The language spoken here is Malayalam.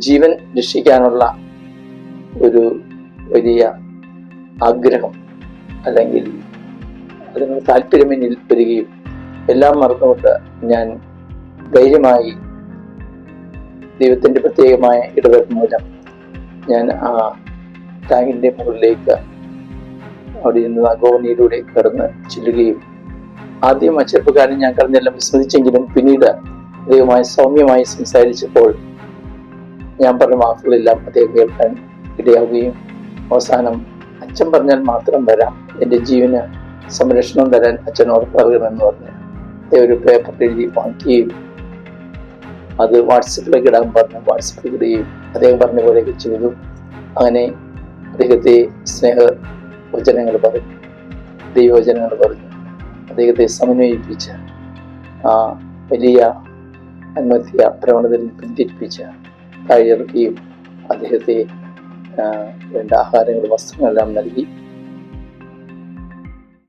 ജീവൻ രക്ഷിക്കാനുള്ള ഒരു വലിയ ആഗ്രഹം അല്ലെങ്കിൽ അതിനുള്ള താല്പര്യം എന്നിൽ വരികയും എല്ലാം മറന്നുകൊണ്ട് ഞാൻ ധൈര്യമായി ദൈവത്തിൻ്റെ പ്രത്യേകമായ ഇടപെടൽ മൂലം ഞാൻ ആ ടാങ്കിൻ്റെ മുകളിലേക്ക് അവിടെ നിന്ന് ആ ഗോവണിയിലൂടെ കടന്ന് ചെല്ലുകയും ആദ്യം ആ ചെറുപ്പക്കാരൻ ഞാൻ കടന്നെല്ലാം വിസ്മരിച്ചെങ്കിലും പിന്നീട് ദൈവമായി സൗമ്യമായി സംസാരിച്ചപ്പോൾ ഞാൻ പറഞ്ഞ വാക്കുകളെല്ലാം അദ്ദേഹം കേൾക്കാൻ ഇടയാവുകയും അവസാനം അച്ഛൻ പറഞ്ഞാൽ മാത്രം വരാം, എൻ്റെ ജീവന് സംരക്ഷണം തരാൻ അച്ഛനോട് പറയണമെന്ന് പറഞ്ഞ് ഒരു പേപ്പർ എഴുതി വാങ്ങിക്കുകയും അത് വാട്സപ്പിലേക്ക് ഇടാൻ പറഞ്ഞ് വാട്സപ്പിൽ ഇടുകയും അദ്ദേഹം പറഞ്ഞ പോലെയൊക്കെ ചെയ്തു. അങ്ങനെ അദ്ദേഹത്തെ സ്നേഹവചനങ്ങൾ പറഞ്ഞു, ദൈവവചനങ്ങൾ പറഞ്ഞു, അദ്ദേഹത്തെ സമന്വയിപ്പിച്ച് ആ വലിയ ആത്മഹത്യ പ്രവണതയിൽ പിന്തിരിപ്പിച്ച് താഴെയിറക്കുകയും അദ്ദേഹത്തെ വേണ്ട ആഹാരങ്ങളും വസ്ത്രങ്ങളെല്ലാം നൽകി